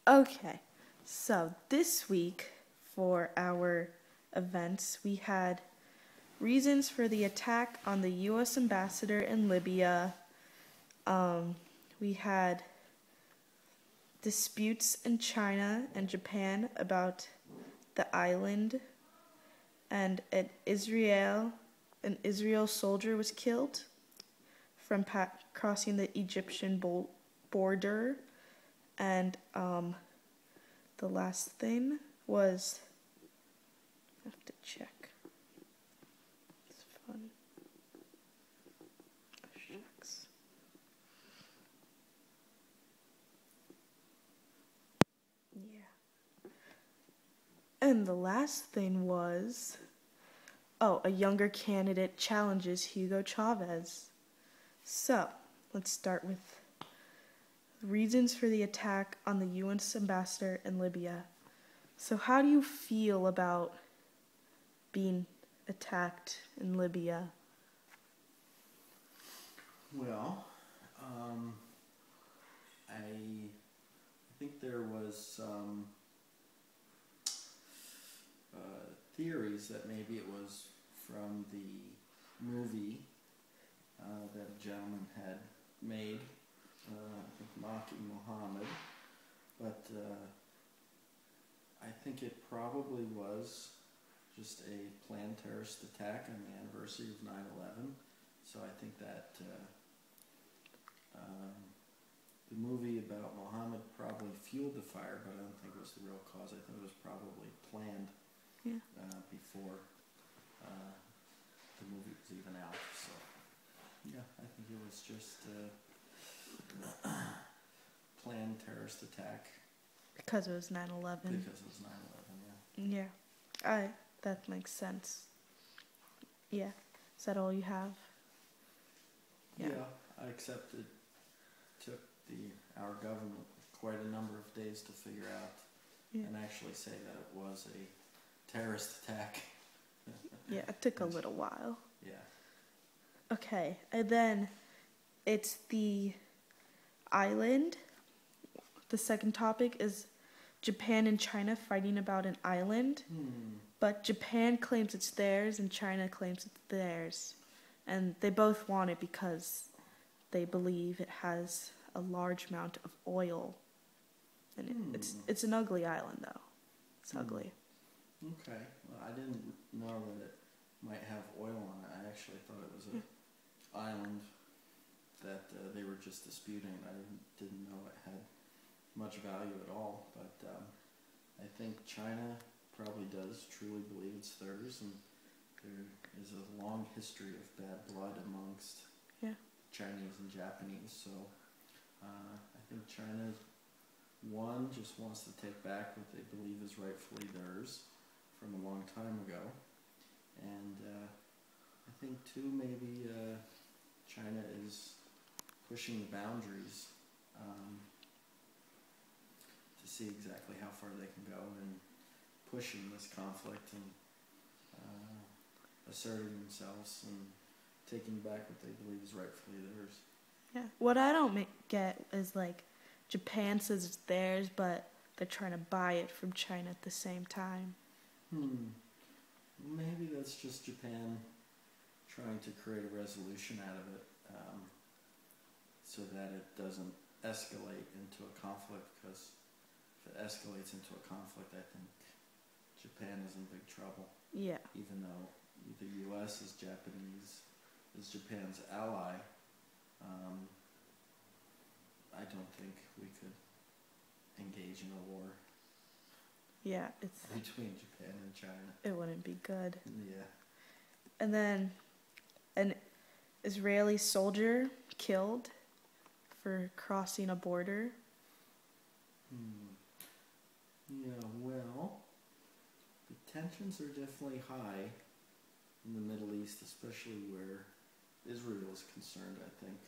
Okay, so this week for our events, we had reasons for the attack on the U.S. ambassador in Libya. We had disputes in China and Japan about the island, and an Israel soldier was killed from crossing the Egyptian border, and the last thing was, I have to check. It's fun. Oh, shucks. Yeah. And the last thing was, a younger candidate challenges Hugo Chavez. So, let's start with reasons for the attack on the U.S. ambassador in Libya. So how do you feel about being attacked in Libya? Well, I think there was some theories that maybe it was from the movie that a gentleman had made, I think mocking Muhammad, but I think it probably was just a planned terrorist attack on the anniversary of 9/11. So I think that the movie about Muhammad probably fueled the fire, but I don't think it was the real cause. I think it was probably planned before the movie was even out. So yeah, I think it was just a planned terrorist attack. Because it was 9/11. Because it was 9/11, yeah. Yeah, that makes sense. Yeah, is that all you have? Yeah, I accept it took our government quite a number of days to figure out and actually say that it was a terrorist attack. Yeah, it took a little while. Yeah. Okay, and then it's the island. The second topic is Japan and China fighting about an island. But Japan claims it's theirs and China claims it's theirs. And they both want it because they believe it has a large amount of oil. And it's an ugly island, though. It's ugly. Okay. Well, I didn't know that it might have oil on it. I actually thought it was an island that they were just disputing. I didn't know it had much value at all. But I think China probably does truly believe it's theirs, and there is a long history of bad blood amongst Chinese and Japanese. So I think China, one, just wants to take back what they believe is rightfully theirs from a long time ago, and I think two, maybe China is pushing the boundaries to see exactly how far they can go and pushing this conflict and asserting themselves and taking back what they believe is rightfully theirs. Yeah. What I don't get is, like, Japan says it's theirs, but they're trying to buy it from China at the same time. Maybe that's just Japan trying to create a resolution out of it so that it doesn't escalate into a conflict, because if it escalates into a conflict, I think Japan is in big trouble. Yeah. Even though the U.S. is Japan's ally, I don't think we could engage in a war. Yeah, it's between Japan and China. It wouldn't be good. Yeah. And then an Israeli soldier killed for crossing a border. Yeah, well, the tensions are definitely high in the Middle East, especially where Israel is concerned, I think,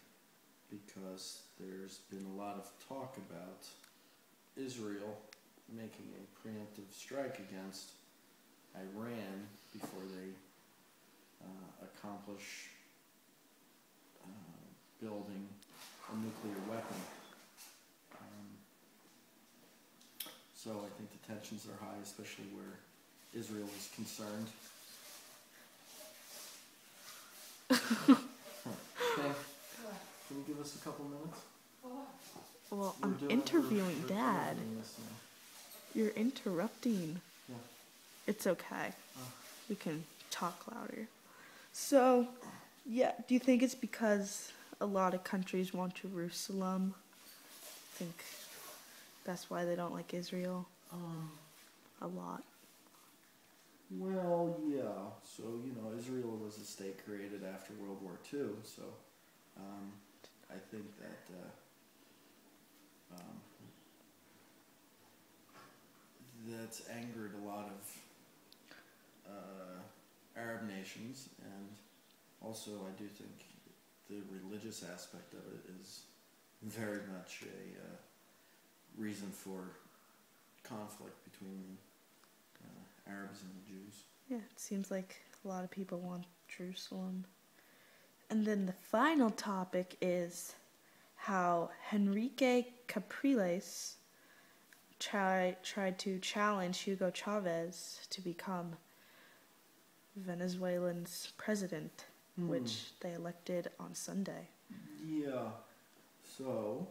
because there's been a lot of talk about Israel making a preemptive strike against Iran before they accomplish building a nuclear weapon. So I think the tensions are high, especially where Israel is concerned. Okay. Can you give us a couple minutes? Well, We're I'm doing- interviewing we're Dad. interviewing this now. You're interrupting. Yeah. It's okay. Oh. We can talk louder. So, yeah, do you think it's because a lot of countries want Jerusalem? I think that's why they don't like Israel a lot. Well, yeah. So, Israel was a state created after World War II, so I think that that's angered a lot of Arab nations, and also I do think the religious aspect of it is very much a reason for conflict between Arabs and the Jews. Yeah, it seems like a lot of people want Jerusalem. And then the final topic is how Henrique Capriles tried to challenge Hugo Chavez to become Venezuelan's president, which they elected on Sunday. Yeah. So,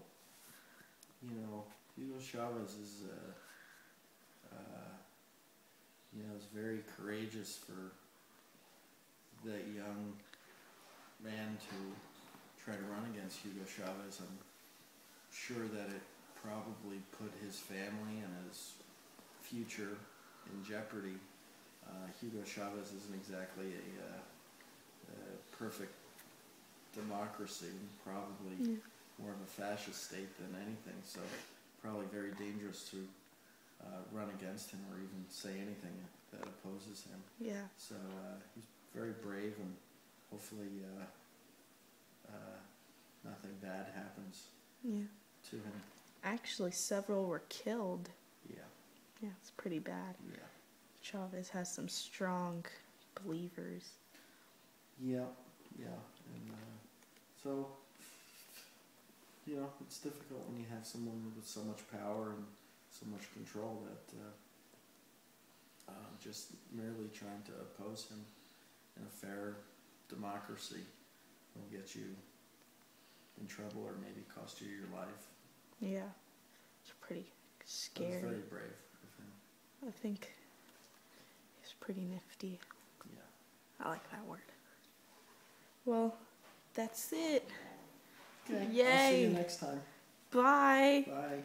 Hugo Chavez is is very courageous for that young man to try to run against Hugo Chavez. I'm sure that it probably put his family and his future in jeopardy. Hugo Chavez isn't exactly a perfect democracy, probably more of a fascist state than anything, so probably very dangerous to run against him or even say anything that opposes him. Yeah. So he's very brave, and hopefully nothing bad happens to him. Actually, several were killed. Yeah. Yeah, it's pretty bad. Yeah. Chavez has some strong believers. Yeah, and so, it's difficult when you have someone with so much power and so much control that just merely trying to oppose him in a fair democracy will get you in trouble or maybe cost you your life. Yeah, it's pretty scary. That's very brave of him. I think he's pretty nifty. Yeah. I like that word. Well, that's it. Okay. Yay. I'll see you next time. Bye. Bye.